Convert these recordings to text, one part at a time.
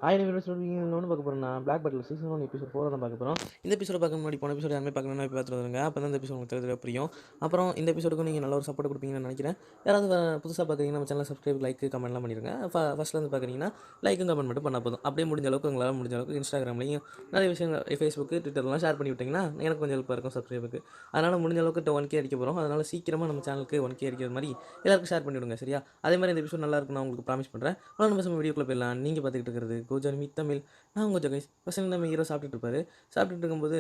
ஆயிரம் வீடியோ சொல்லுவீங்க ஒன்று பார்க்க போகிறோம். நான் பிளாக் பட்டில் சீசன் 1 எபிசோட் 4 தான் பார்க்க போகிறோம். இந்த எபிசோட பார்க்க முன்னாடி போன எபிசோட் யாருமே பார்க்கணும்னா இப்போ பார்த்துட்டு வருங்க. அப்போ தான் இந்த எபிசோட் உங்களுக்கு தெரிஞ்ச புரியும். அப்புறம் இந்த எபிசோடுக்கு நீங்கள் நல்ல ஒரு சப்போர்ட் கொடுப்பீங்கன்னு நினைக்கிறேன். யாராவது புதுசாக பார்க்குறீங்கன்னா நம்ம சேனல் சப்ஸ்கிரைப், லைக், கமெண்ட்லாம் பண்ணிடுங்க. ஃபஸ்ட்லேருந்து பார்க்குறீங்கன்னா லைக்கும் கமெண்ட் மட்டும் பண்ணால் போதும். அப்படியே முடிஞ்ச அளவுக்கு உங்களால் முடிஞ்ச அளவுக்கு இன்ஸ்டாகிராம்லையும் நிறைய விஷயங்கள் ஃபேஸ்புக்கு, ட்விட்டர்லாம் ஷேர் பண்ணி விட்டிங்கன்னா எனக்கு கொஞ்சம் ஹெல்ப்பாக இருக்கும் சப்ஸ்கிரைபுக்கு. அதனால் முடிஞ்ச அளவுக்கு 1K அடிக்க போகிறோம். அதனால் சீக்கிரமாக நம்ம சேனலுக்கு 1K அடிக்கிற மாதிரி எல்லாருக்கும் ஷேர் பண்ணிவிடுங்க. சரியா? அதே மாதிரி இந்த எபிசோட் நல்லா இருக்கும் நான் உங்களுக்கு ப்ராமிஸ் பண்ணுறேன். ஆனால் நம்ம வீடியோக்குள்ளே போயிடலாம். நீங்கள் பார்த்துக்கிட்டு இருக்கிறது கோஜன் மீ தமிழ். நான் கொஞ்சம் கைஸ் பசங்க நம்ம ஹீரோ சாப்பிட்டுட்டு இருப்பாரு. சாப்பிட்டுட்டு இருக்கும்போது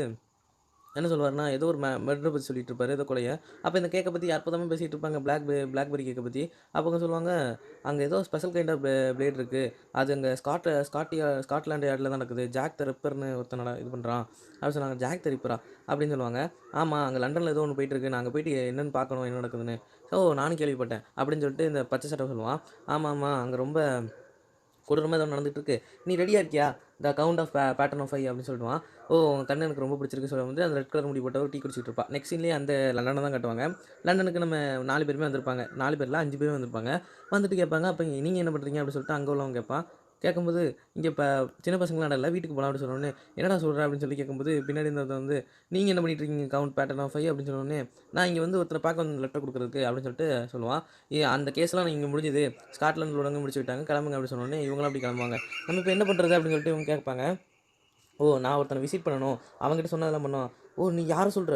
என்ன சொல்லுவார்னா, ஏதோ ஒரு மர்டரை பற்றி சொல்லிட்டு இருப்பாரு, ஏதோ கொலையை. அப்போ இந்த கேக்கை பற்றி அற்புதமாக பேசிகிட்டு இருப்பாங்க, பிளாக்பெரி கேக்கை பற்றி. அப்போ அவங்க சொல்லுவாங்க, அங்கே ஏதோ ஸ்பெஷல் கைண்ட் ஆஃப் பிளேட் இருக்குது, அது அங்கே ஸ்காட்லாண்டு யார்டில் தான் நடக்குது, ஜாக் த ரிப்பர்னு ஒருத்தனோட இது பண்ணுறான் அப்படின்னு சொன்னாங்க. ஜாக் த ரிப்பரா அப்படின்னு சொல்லுவாங்க. ஆமாம், அங்கே லண்டனில் ஏதோ ஒன்று போயிட்டுருக்கு, நான் அங்கே போயிட்டு என்னென்னு பார்க்கணும் என்ன நடக்குதுன்னு. நானும் கேள்விப்பட்டேன் அப்படின்னு சொல்லிட்டு இந்த பச்சை சட்டை சொல்லுவான். ஆமாம் ஆமாம், அங்கே ரொம்ப கொடூரமாக ஏதோ நடந்துகிட்ருக்கு, நீ ரெடியாக இருக்கியா, the count of pattern of 5 அப்படின்னு சொல்லிடுவான். உன் கண்ணு எனக்கு ரொம்ப பிடிச்சிருக்கு சொல்ல வந்து அந்த ரெட் கலர் முடி போட்டவர் டீ குடிச்சிட்டு இருப்பா. நெக்ஸ்ட் சீன்லேயே அந்த லண்டனை தான் காட்டுவாங்க. லண்டனுக்கு நம்ம 4 பேருமே வந்திருப்பாங்க, 4 பேரில் 5 பேரும் வந்திருப்பாங்க. வந்துட்டு கேட்பாங்க, அப்போ நீங்கள் என்ன பண்ணுறீங்க அப்படின்னு சொல்லிட்டு அங்கே உள்ளவங்க கேட்பான். கேட்கும்போது இங்கே இப்போ சின்ன பசங்களாம் இல்லை, வீட்டுக்கு போகலாம் அப்படின்னு சொன்னோடனே என்னடா சொல்கிறேன் அப்படின்னு சொல்லி கேட்கும்போது பின்னாடி இருந்தது வந்து நீங்கள் என்ன பண்ணிட்டு இருக்கீங்க கவுண்ட் பேட்டர்ன் ஆஃப் 5 அப்படின்னு சொன்னோடனே நான் இங்கே வந்து ஒருத்தரை பார்க்க வந்து லெட்டர் கொடுக்குறதுக்கு அப்படின்னு சொல்லிட்டு சொல்லுவான். அந்த கேஸ்லாம் இங்கே முடிஞ்சுது, ஸ்காட்லாண்டில் உள்ளவங்க முடிச்சு விட்டாங்க, கிளம்புங்க அப்படின்னு சொன்னோடனே இவங்களும் அப்படி கிளம்புவாங்க. நம்ம இப்போ என்ன பண்ணுறது அப்படின்னு சொல்லிட்டு இவங்க கேட்பாங்க. நான் ஒருத்தனை விசிட் பண்ணணும், அவங்ககிட்ட சொன்னதெல்லாம் பண்ணோம். நீ யாரை சொல்கிற,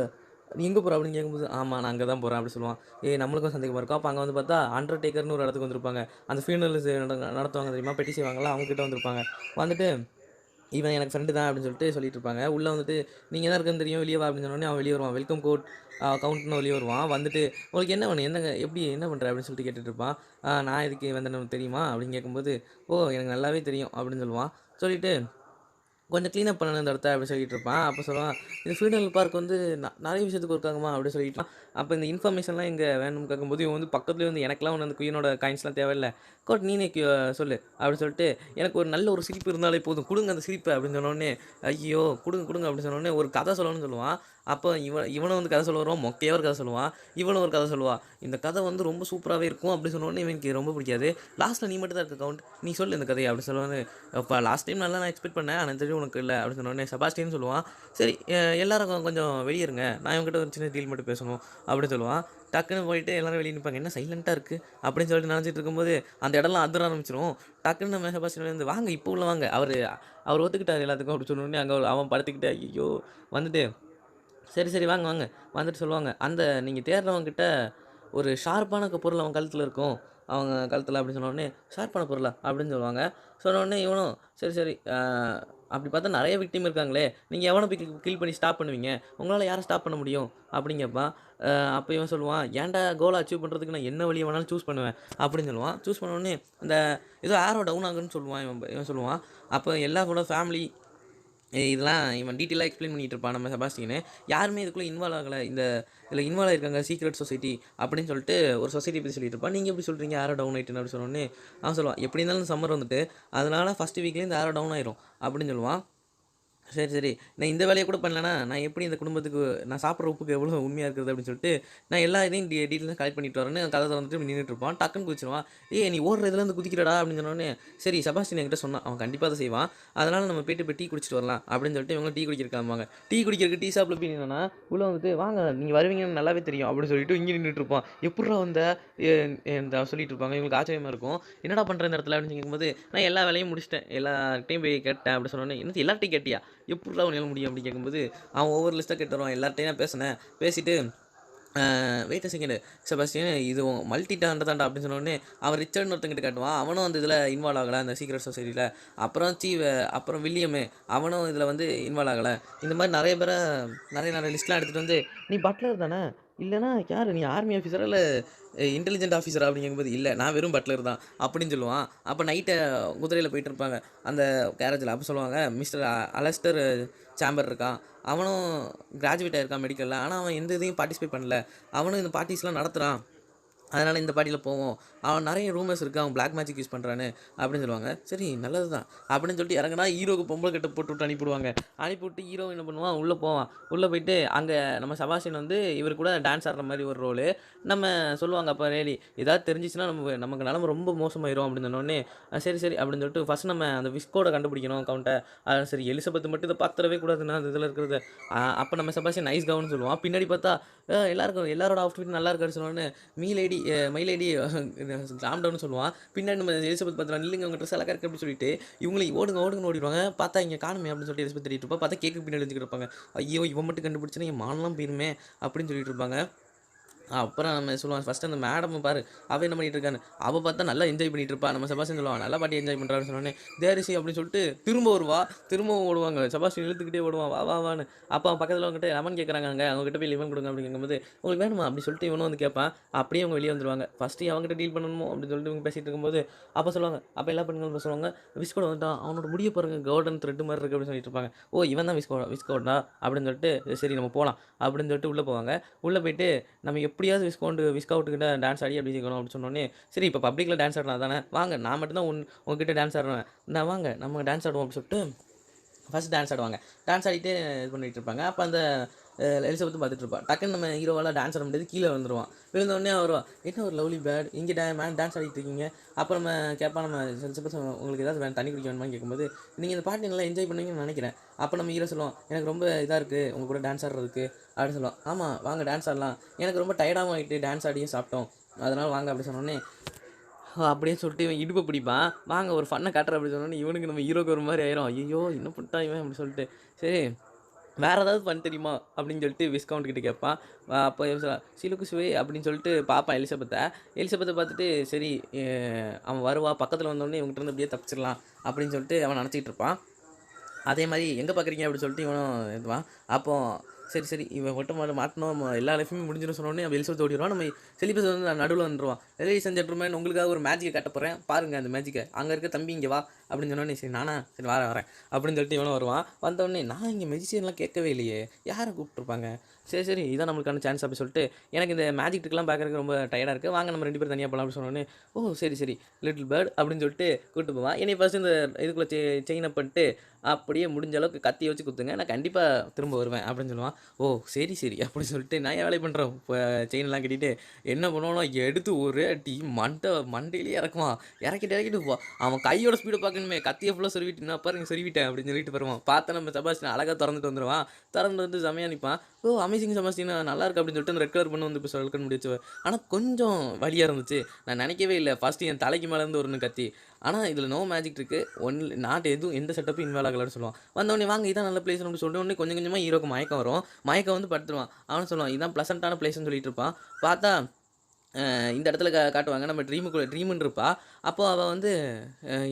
நீ எங்கே போகிற அப்படின்னு கேட்கும்போது ஆமாம் நான் அங்கே தான் போகிறேன் அப்படி சொல்லுவான். நம்மளுக்கும் சந்தேகமாக இருக்கும். அப்போ அங்கே வந்து பார்த்தா அண்டர்டேக்கர்னு ஒரு இடத்துக்கு வந்திருப்பாங்க. அந்த ஃபியூனரல்ஸ் நடத்துவாங்க தெரியுமா, பெட்டி செய்வாங்களா, அவங்ககிட்ட வந்திருப்பாங்க. வந்துட்டு இவன் எனக்கு ஃப்ரெண்டு தான் அப்படின்னு சொல்லிட்டு இருப்பாங்க. உள்ளே வந்துட்டு நீங்கள் தான் இருக்குன்னு தெரியும், வெளியே வா அப்படின்னு சொன்னோடனே அவன் வெளியே வருவான். வெல்கம் கோட் கவுண்ட்னு வெளியே வருவான். வந்துட்டு உங்களுக்கு என்ன வேணும், என்னங்க எப்படி என்ன பண்ணுற அப்படின்னு சொல்லிட்டு கேட்டுட்டு இருப்பான். நான் இதுக்கு வந்தேன்னு தெரியுமா அப்படின்னு கேட்கும்போது எனக்கு நல்லாவே தெரியும் அப்படின்னு சொல்லுவான். சொல்லிவிட்டு கொஞ்சம் க்ளீனப் பண்ணணும் இந்த இடத்த அப்படி சொல்லிட்டு இருப்பான். அப்போ சொல்லுவான், இந்த ஃபியூனரல் பார்க் வந்து நிறைய விஷயத்துக்கு இருக்காங்கம்மா அப்படி சொல்லிட்டு. அப்போ இந்த இன்ஃபர்மேஷன்லாம் இங்கே வேணும்னு கேட்கும்போது இவன் வந்து பக்கத்துலேயே வந்து எனக்குலாம் ஒன்று அந்த குயினோட காயின்ஸ்லாம் தேவையில்லை, கோட் நீனே சொல்லு அப்படின்னு சொல்லிட்டு எனக்கு ஒரு நல்ல ஒரு சிரிப்பு இருந்தாலே போதும், கொடுங்க அந்த சிரிப்பை அப்படின்னு சொன்னோடனே ஐயோ கொடுங்க கொடுங்க அப்படின்னு சொன்னோடனே ஒரு கதை சொல்லணும்னு சொல்லுவான். அப்போ இவனும் வந்து கதை சொல்ல வருவான், மொக்கையாக ஒரு கதை சொல்லுவான். இவனும் ஒரு கதை சொல்லுவான். இந்த கதை வந்து ரொம்ப சூப்பராகவே இருக்கும் அப்படி சொன்னோடனே இவனுக்கு ரொம்ப பிடிக்காது. லாஸ்ட்டில் நீ மட்டும் தான் இருக்க கவுண்ட், நீ சொல்லு இந்த கதையை அப்படி சொல்லுவாங்க. அப்போ லாஸ்ட் டைம் நல்லா நான் எக்ஸ்பெக்ட் பண்ணேன், ஆனால் தெரியும் உனக்கு இல்லை அப்படின்னு சொன்னோடனே செபாஸ்டியன் சொல்லுவான். சரி எல்லாரும் கொஞ்சம் வெளியே இருங்க, நான் இவங்ககிட்ட ஒரு சின்ன டீல் மட்டும் பேசணும் அப்படின்னு சொல்லுவான். டக்குன்னு போயிட்டு எல்லாரும் வெளியே நிற்பாங்க, என்ன சைலண்ட்டாக இருக்குது அப்படின்னு சொல்லிட்டு நினச்சிட்டு இருக்கும்போது அந்த இடம்லாம் அதிர ஆரம்பிச்சிடும். டக்குன்னு நம்ம செபாஸ்டியன் வந்து வாங்க இப்போ உள்ள வாங்க, அவர் ஒத்துக்கிட்டார் எல்லாத்துக்கும் அப்படி சொன்னோடனே அங்கே அவன் படுத்துக்கிட்டே ஐயோ வந்துட்டு சரி சரி வாங்க வாங்க வந்துட்டு சொல்லுவாங்க. அந்த நீங்கள் தேடுறவங்ககிட்ட ஒரு ஷார்ப்பான பொருள் அவன் கழுத்தில் இருக்கும், அவங்க கழுத்தில் அப்படின்னு சொன்னோடனே ஷார்ப்பான பொருளா அப்படின்னு சொல்லுவாங்க. சொன்னோடனே இவனும் சரி சரி அப்படி பார்த்தா நிறைய விக்டிம் இருக்காங்களே, நீங்கள் எவனை போய் கில் பண்ணி ஸ்டாப் பண்ணுவீங்க, உங்களால் யாரை ஸ்டாப் பண்ண முடியும் அப்படின்னு கேட்பான். அப்போ இவன் சொல்லுவான், ஏன்டா கோலை அச்சீவ் பண்ணுறதுக்கு நான் என்ன வழியை வேணாலும் சூஸ் பண்ணுவேன் அப்படின்னு சொல்லுவான். சூஸ் பண்ணோடனே இந்த ஏதோ ஆரோ டவுன் ஆகுன்னு சொல்லுவான். இவன் சொல்லுவான். அப்போ எல்லாரோட ஃபேமிலி இதெல்லாம் இவன் டீட்டெயிலாக எக்ஸ்பிளைன் பண்ணிகிட்டு இருப்பான் நம்ம செபாஸ்டியனு. யாருமே இதுக்குள்ளே இன்வால்வ் ஆகலை, இதில் இன்வால்வ் ஆகிருக்காங்க சீக்ரெட் சொசைட்டி அப்படின்னு சொல்லிட்டு ஒரு சொசைட்டி பற்றி சொல்லிட்டு இருப்பான். நீங்கள் எப்படி சொல்கிறீங்க ஆரோ டவுன் ஆகிட்டுன்னு அப்படி சொன்னோடனே அவன் சொல்லுவான், எப்படி இருந்தாலும் சம்மர் வந்துட்டு அதனால் ஃபஸ்ட்டு வீக்லேயே இந்த ஆரோ டவுன் ஆயிரும் அப்படின்னு சொல்லுவான். சரி சரி நான் இந்த வேலையை கூட பண்ணலன்னா நான் எப்படி இந்த குடும்பத்துக்கு நான் சாப்பிட்ற உப்புக்கு எவ்வளோ உண்மையாக இருக்குது அப்படின்னு சொல்லிட்டு நான் எல்லா இதையும் டீட்டெயில்ஸும் கலெக்ட் பண்ணிட்டு வரேன்னு கதை வந்துட்டு நின்றுட்டு இருப்பான். டக்குன்னு குதிச்சிருவான். நீ ஓடுற இதுலேருந்து குதிக்கிறடா அப்படின்னு சொன்னோடனே சரி செபாஸ்டியன் என்கிட்ட சொன்னான், அவன் கண்டிப்பாக அதை செய்வான், அதனால் நம்ம போய்ட்டு போய் டீ குடிச்சிட்டு வரலாம் அப்படின்னு சொல்லிட்டு இவங்க டீ குடிக்கிறக்காமாங்க. டீ குடிக்கிறதுக்கு டீ ஷாப்பில் போய் என்னன்னா உள்ளே வந்துட்டு வாங்க நீங்கள் வருவீங்கன்னு நல்லாவே தெரியும் அப்படின்னு சொல்லிட்டு இங்கே நின்றுட்டு இருப்பான். எப்பட்றா வந்த சொல்லிட்டு இருப்பாங்க. இவங்களுக்கு ஆச்சரியமாக இருக்கும், என்னடா பண்ணுற இந்த இடத்துல அப்படின்னு கேட்கும்போது நான் எல்லா வேலையும் முடிச்சிட்டேன், எல்லார்ட்டையும் போய் கேட்டேன் அப்படி சொன்னோன்னே என்ன எல்லார்ட்டையும் கேட்டியா, எப்படிலாம் அவனால் முடியும் அப்படின்னு கேட்கும்போது அவன் ஒவ்வொரு லிஸ்ட்டாக கேட்டு வருவான். எல்லார்ட்டையும் நான் பேசினேன், பேசிவிட்டு வெயிட் செகண்டு செபாஸ்டியன் இது மல்டி தாண்டா அப்படின்னு சொன்னோடனே அவன் ரிச்சர்ட்னு ஒருத்தங்கிட்ட காட்டுவான். அவனும் அந்த இதில் இன்வால்வ் ஆகலை அந்த சீக்ரெட் சொசைட்டியில். அப்புறம் வில்லியமு அவனும் இதில் வந்து இன்வால்வ் ஆகலை. இந்த மாதிரி நிறைய பேரை நிறைய லிஸ்ட்லாம் எடுத்துகிட்டு வந்து நீ பட்லர் தானே, இல்லைனா யார் நீ ஆர்மி ஆஃபீஸரா இல்லை இன்டெலிஜென்ட் ஆஃபீஸரா அப்படிங்கும்போது இல்லை நான் வெறும் பட்லர் தான் அப்படின்னு சொல்லுவான். அப்போ நைட்டை குதிரையில் போயிட்டு இருப்பாங்க அந்த கேரேஜில். அப்போ சொல்லுவாங்க மிஸ்டர் அலஸ்டர் சாம்பர் இருக்கான், அவனும் கிராஜுவேட் ஆகிருக்கான் மெடிக்கலில், ஆனால் அவன் எந்த இதையும் பார்ட்டிசிபேட் பண்ணல, அவனும் இந்த பார்ட்டிஸ்லாம் நடத்துகிறான் அதனால் இந்த பாட்டியில் போவோம். அவன் நிறைய ரூமர்ஸ் இருக்குது, அவன் பிளாக் மேஜிக் யூஸ் பண்ணுறான்னு அப்படின்னு சொல்லுவாங்க. சரி நல்லது தான் அப்படின்னு சொல்லிட்டு இறங்குனா ஹீரோக்கு பொம்பளை கட்ட போட்டு விட்டு அனுப்பிவிடுவாங்க. அனுப்பிவிட்டு ஹீரோ என்ன பண்ணுவான், உள்ளே போவான். உள்ளே போயிட்டு அங்கே நம்ம செபாஸ்டியன் வந்து இவர் கூட டான்ஸ் ஆடுற மாதிரி ஒரு ரோலு நம்ம சொல்லுவாங்க. அப்போ ரேலி ஏதாவது தெரிஞ்சிச்சுன்னா நமக்கு நிலம ரொம்ப மோசமாயிரும் அப்படின்னு சொன்னோடனே சரி சரி அப்படின்னு சொல்லிட்டு ஃபஸ்ட் நம்ம அந்த விஸ்கோட கண்டுபிடிக்கணும் கவுண்ட்டை. சரி எலிசபெத் மட்டும் இதை பார்த்துடவே கூடாதுன்னா அந்த இதில் இருக்கிறது. அப்போ நம்ம செபாஸ்டியன் நைஸ் கவுன்னு சொல்லுவான். பின்னாடி பார்த்தா எல்லாரோட அவுட்ஃபிட் நல்லா இருக்கான்னு சொன்னோன்னு மைலேடி லாம்டவுன்னு சொல்லுவான். பின்னாடி நம்ம எலிசபெத் பார்த்துலாம் இல்லைங்க உங்கள் ட்ரெஸ் எல்லாம் கரெக்ட் அப்படின்னு சொல்லிட்டு இவங்களை ஓடுங்கன்னு ஓடிடுவாங்க. பார்த்தா இங்கே காணுமே அப்படின்னு சொல்லிட்டு எலிசபெத் தேடிட்டு இருப்பா. பார்த்தா கேக்கு பின்னாடி வச்சுக்கிட்டு இருப்பாங்க. ஐயோ இவன் மட்டும் கண்டுபிடிச்சுன்னா என் மானெல்லாம் போயிருமே அப்படின்னு சொல்லிட்டு இருப்பாங்க. அப்புறம் நம்ம சொல்லுவான் ஃபஸ்ட்டு அந்த மேடம் பாரு அவள் என்ன பண்ணிட்டு இருக்கான்னு. அவள் பார்த்தா நல்லா என்ஜாய் பண்ணிட்டு இருப்பா. நம்ம செபாஸ்டியன் சொல்லுவான் நல்லா பாட்டி என்ஜாய் பண்ணுறான்னு சொன்னோன்னே தேரிசி அப்படின்னு சொல்லிட்டு திரும்ப வருவா. திரும்பவும் ஓடுவாங்க. செபாஸ்டியன் இழுத்துக்கிட்டே ஓடுவான் வான்னு. அப்போ அவன் பக்கத்தில் அவங்ககிட்ட லெமன் கேட்குறாங்க. அவங்ககிட்ட போய் லெமன் கொடுங்க அப்படிங்கும்போது உங்களுக்கு வேணுமா அப்படி சொல்லிட்டு இவனும் வந்து கேட்பான். அப்படியே அவங்க வெளியே வந்துடுவாங்க. ஃபஸ்ட்டு அவங்ககிட்ட டீல் பண்ணணுமோ அப்படின்னு சொல்லிட்டு இவங்க பேசிகிட்டு இருக்கும்போது அப்போ சொல்லுவாங்க. அப்போ எல்லா பெண்களும் சொல்லுவாங்க விஸ்கோட வந்துட்டான் அவனோட முடிய பாருங்க கோல்டன் த்ரெட் மாதிரி இருக்குது அப்படின்னு சொல்லிட்டு இருப்பாங்க. ஓ இவன் தான் விஸ்கோடா அப்படின்னு சொல்லிட்டு சரி நம்ம போகலாம் அப்படின்னு சொல்லிட்டு உள்ளே போவாங்க. உள்ளே போயிட்டு நம்ம எப்படியாவது விஸ்கவுட்டுக்கிட்ட டான்ஸ் ஆடி அப்படி இருக்கணும் அப்படின்னு சொன்னோன்னே சரி இப்போ பப்ளிக்கில் டான்ஸ் ஆடலாம் தானே வாங்க நான் மட்டும்தான் உங்ககிட்ட டான்ஸ் ஆடுவேன் நான் வாங்க நம்ம டான்ஸ் ஆடுவோம் அப்படின்னு சொல்லிட்டு ஃபஸ்ட் டான்ஸ் ஆடுவாங்க. டான்ஸ் ஆடிட்டு இது பண்ணிகிட்டு இருப்பாங்க. அப்போ அந்த எலிசபெத்தும் பார்த்துட்டு இருப்பாள். டக்குன்னு நம்ம ஹீரோவால் டான்ஸ் ஆட முடியாது கீழே வந்துடுவான். விழுந்தோடனே வருவா என்ன ஒரு லவ்லி பேட் இங்கே டான்ஸ் ஆடிட்டு இருக்கீங்க. அப்புறம் நம்ம கேட்பா நம்ம எலிசபெத் உங்களுக்கு ஏதாவது தண்ணி குடிக்க வேணுமான்னு கேட்கும்போது நீங்கள் இந்த பாட்டு நல்லா என்ஜாய் பண்ணுவீங்கன்னு நினைக்கிறேன். அப்போ நம்ம ஹீரோ சொல்லுவோம் எனக்கு ரொம்ப இதாக இருக்குது உங்கள் கூட டான்ஸ் ஆடுறதுக்கு அப்படின்னு சொல்லுவோம். ஆமாம் வாங்க டான்ஸ் ஆடலாம் எனக்கு ரொம்ப டயர்டாகவும் ஆகிட்டு டான்ஸ் ஆடியும் சாப்பிட்டோம் அதனால் வாங்க அப்படி சொன்னோன்னே அப்படியே சொல்லிட்டு இவன் இடுப்பை பிடிப்பான். வாங்க ஒரு ஃபன்னை காட்டுற அப்படி சொன்னோன்னே இவனுக்கு நம்ம ஹீரோக்கு ஒரு மாதிரி ஆயிரும். ஐயோ என்ன பண்ணிட்டா இவன் அப்படி சொல்லிட்டு சரி வேறு ஏதாவது பண்ண தெரியுமா அப்படின்னு சொல்லிட்டு விஸ்கவுண்ட் கிட்ட கேட்பான். அப்போ சிலுக்கு சுவே அப்படின்னு சொல்லிட்டு பார்ப்பான் எலிசபெத்தை பார்த்துட்டு சரி அவன் வருவா பக்கத்தில் வந்தோடனே இவங்ககிட்ட இருந்து அப்படியே தப்பிச்சிடலாம் அப்படின்னு சொல்லிட்டு அவன் நினச்சிக்கிட்டு இருப்பான். அதே மாதிரி எங்கே பார்க்குறீங்க அப்படின்னு சொல்லிட்டு இவனும் இதுவான். அப்போது சரி இவன் மட்டும் மாட்டணும் எல்லா லைஃபுமே முடிஞ்சிடும் சொன்னோடனே அவன் எலிசபெத் ஓடிடுவான். நம்ம செலிபஸ் வந்து நடுவில் வந்துடுவான். லேடிஸ் அண்ட் ஜென்டில்மேன் உங்களுக்காக ஒரு மேஜிக்கை கட்ட போகிறேன் பாருங்கள் அந்த மேஜிக்கை அங்கே இருக்க தம்பி இங்கே வா அப்படின்னு சொன்னோடனே சரி நானா சரி வரேன் அப்படின்னு சொல்லிட்டு இவனும் வருவான். வந்தோடனே நான் இங்கே மெஜிஷியன்லாம் கேட்கவே இல்லையே யாரை கூப்பிட்ருப்பாங்க சரி இதான் நம்மளுக்கான சான்ஸ் அப்படி சொல்லிட்டு எனக்கு இந்த மேஜிக் ட்ரிக்லாம் பார்க்குறதுக்கு ரொம்ப டயர்டாக இருக்குது வாங்க நம்ம 2 பேரும் தனியாக போகலாம் அப்படின்னு சொன்னோன்னே ஓ சரி லிட்டில் பேர்ட் அப்படின்னு சொல்லிட்டு கூப்பிட்டு போவான். என்னை ஃபஸ்ட்டு இந்த இதுக்குள்ளே செயினை பண்ணிட்டு அப்படியே முடிஞ்ச அளவுக்கு கத்தியை வச்சு குத்துங்க நான் கண்டிப்பாக திரும்ப வருவேன் அப்படின்னு சொல்லுவான். ஓ சரி அப்படின்னு சொல்லிட்டு நான் வேலை பண்ணுறேன் இப்போ செயின்லாம் கட்டிட்டு என்ன பண்ணுவானோ எடுத்து ஒரு அடி மண்டையிலேயே இறக்குவான். இறக்கிட்டு அவன் கையோட ஸ்பீடை பார்க்கணுமே கத்தியை ஃபுல்லாக சொருவிட்டு நான் பாருங்க சொருவிட்டேன் அப்படின்னு சொல்லிட்டு வருவான். பார்த்தா நம்ம செபாஸ்டியன் அழகாக திறந்துட்டு வந்துடுவான். திறந்து வந்து செமையாக நிற்பான். ஓ அமேசிங் செபாஸ்டியன் நல்லா இருக்கு அப்படின்னு சொல்லிட்டு அந்த ரெட் கலர் பண்ணு வந்து இப்போ சொல்ல முடிச்சு. ஆனால் கொஞ்சம் வலியாக இருந்துச்சு. நான் நினைக்கவே இல்லை ஃபஸ்ட்டு என் தலைக்கு மேலேருந்து ஒரு கத்தி. ஆனால் இதில் நோ மேஜிக் இருக்குது நாட் எந்த செட்டப்பும் இன்வால்வ் ஆகலான்னு சொல்லுவான். வந்தவொடனே வாங்க இதான் நல்ல பிளேஸ் அப்படின்னு சொல்லிட்டு உடனே கொஞ்சம் கொஞ்சமாக ஹீரோக்கு மயக்கம் வரும். மயக்கம் வந்து படுத்துருவான். அவனு சொல்லுவான் இதான் ப்ளசண்ட்டான பிளேஸ்ன்னு சொல்லிட்டு இருப்பான். பார்த்தா இந்த இடத்துல காட்டுவாங்க நம்ம ட்ரீமுன்னு இருப்பா. அப்போது அவள் வந்து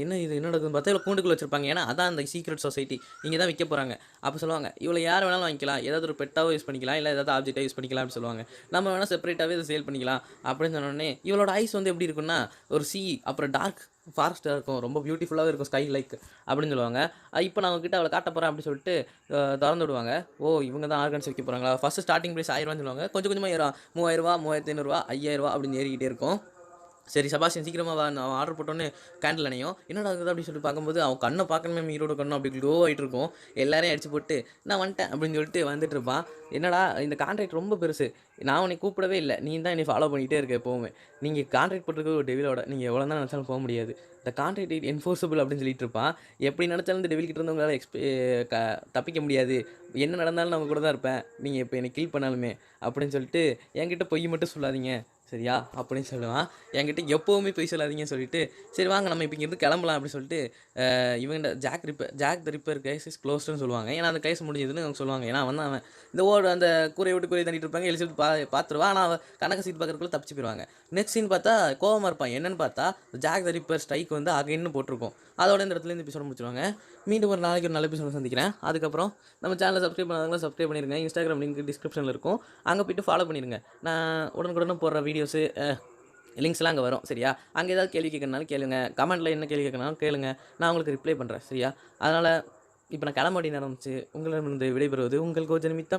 என்ன நடக்குதுன்னு பார்த்தா இவ்வளோ கூண்டுக்குள்ளே வச்சுருப்பாங்க. ஏன்னா அதான் அந்த சீக்ரெட் சொசைட்டி இங்கே தான் விற்க போகிறாங்க. அப்போ சொல்லுவாங்க இவ்வளோ யார் வேணாலும் வாங்கிக்கலாம் ஏதாவது ஒரு பெட்டாவோ யூஸ் பண்ணிக்கலாம் இல்லை ஏதாவது ஆப்ஜெக்டாக யூஸ் பண்ணிக்கலாம் அப்படின்னு சொல்லுவாங்க. நம்ம வேணால் செப்பரேட்டாகவே இதை சேல் பண்ணிக்கலாம் அப்படின்னு சொன்னோடனே இவளோட ஐஸ் வந்து எப்படி இருக்குன்னா ஒரு அப்புறம் டார்க் ஃபாரஸ்ட்டாக இருக்கும் ரொம்ப பியூட்டிஃபுல்லாகவே இருக்கும் ஸ்கை லைக் அப்படின்னு சொல்லுவாங்க. இப்போ நான் அவங்ககிட்ட அவளை காட்ட போகிறேன் அப்படின்னு சொல்லிட்டு திறந்து விடுவாங்க. ஓ இவங்க தான் ஆர்கன்ஸ் வைக்க போகிறாங்களா ஃபஸ்ட்டு ஸ்டார்டிங் ப்ரைஸ் 1000 சொல்லுவாங்க. கொஞ்சம் கொஞ்சமாக ஏறும் 3000 3500 5000 அப்படின்னு ஏறிக்கிட்டே இருக்கும். சரி செபாஸ்டியன் சீக்கிரமாக வா நான் ஆர்டர் போட்டோன்னே கேண்டில் அணையும் என்னடா ஆகுது அப்படின்னு சொல்லிட்டு பார்க்கும்போது அவன் கண்ணை பார்க்கணுமே ஹீரோட கண்ணும் அப்படி க்ளோ ஆகிட்டு இருக்கும். எல்லாரையும் அடிச்சு போட்டு நான் வந்துட்டேன் அப்படின்னு சொல்லிட்டு வந்துட்டு இருப்பான். என்னடா இந்த கான்ட்ராக்ட் ரொம்ப பெருசு நான் உன்னை கூப்பிடவே இல்லை நீ தான் என்னை ஃபாலோ பண்ணிகிட்டே இருக்க எப்போவுமே நீங்கள் கான்ட்ராக்ட் போட்டிருக்க ஒரு டெவிலோட நீங்கள் எவ்வளோ தான் நினச்சாலும் போக முடியாது இந்த கான்ட்ராக்ட் என்ஃபோர்ஸபிள் அப்படின்னு சொல்லிட்டு இருப்பான். எப்படி நினச்சாலும் இந்த டெவில் கிட்ட இருந்தவங்களால தப்பிக்க முடியாது என்ன நடந்தாலும் நம்ம கூட தான் இருப்பேன் நீங்கள் இப்போ என்னை கில் பண்ணாலுமே அப்படின்னு சொல்லிட்டு என்கிட்ட பொய் மட்டும் சொல்லாதீங்க சரியா அப்படின்னு சொல்லுவான். என்கிட்ட எப்போவுமே பொய் சொல்லாதீங்கன்னு சொல்லிட்டு சரி வாங்க நம்ம இப்போ இங்கேருந்து கிளம்பலாம் அப்படின்னு சொல்லிட்டு இவங்க Jack the Ripper case is க்ளோஸ்டுன்னு சொல்லுவாங்க. ஏன்னா அந்த கேஸ் முடிஞ்சதுன்னு அவங்க சொல்லுவாங்க. ஏன்னா வந்து அவன் இந்த அந்த கூரையை விட்டு கூரையை தண்டிட்டு இருப்பாங்க. எலிசபெத் பார்த்துருவான். ஆனால் அவன் கணக்கு சீட் பார்க்குறதுக்குள்ள தப்பிச்சு போயிடுவாங்க. நெக்ஸ்ட் சீன் பார்த்தா கோவமாக இருப்பான். என்னன்னு பார்த்தா ஜாக் த ரிப்பர் ஸ்ட்ரைக் வந்து அகைன்னு போட்டிருக்கோம். அதோட இந்த இடத்துல இந்த எபிசோட முடிச்சிருவாங்க. மீண்டும் ஒரு நாளைக்கு ஒரு நல்ல எபிசோட சந்திக்கிறேன். அதுக்கப்புறம் நம்ம சேனலை சப்ஸ்கிரைப் பண்ணாதவங்களும் சப்ஸ்கிரைப் பண்ணிடுங்க. இன்ஸ்டாகிராம் லிங்க் டிஸ்கிரிப்ஷனில் இருக்கும் அங்கே போய்ட்டு ஃபாலோ பண்ணிடுங்க. நான் உடனுக்குடனே போடுற வீடியோஸு லிங்க்ஸ்லாம் அங்கே வரும் சரியா. அங்கே ஏதாவது கேள்வி கேட்கறனாலும் கேளுங்க. கமெண்ட்டில் என்ன கேள்வி கேட்கனாலும் கேளுங்க நான் உங்களுக்கு ரிப்ளை பண்ணுறேன் சரியா. அதனால் இப்போ நான் கிளம்ப வேண்டிய நேரம் இருந்துச்சு. உங்களிடமிருந்து விடைபெறுவது உங்கள் கோஜன் மித்தம்.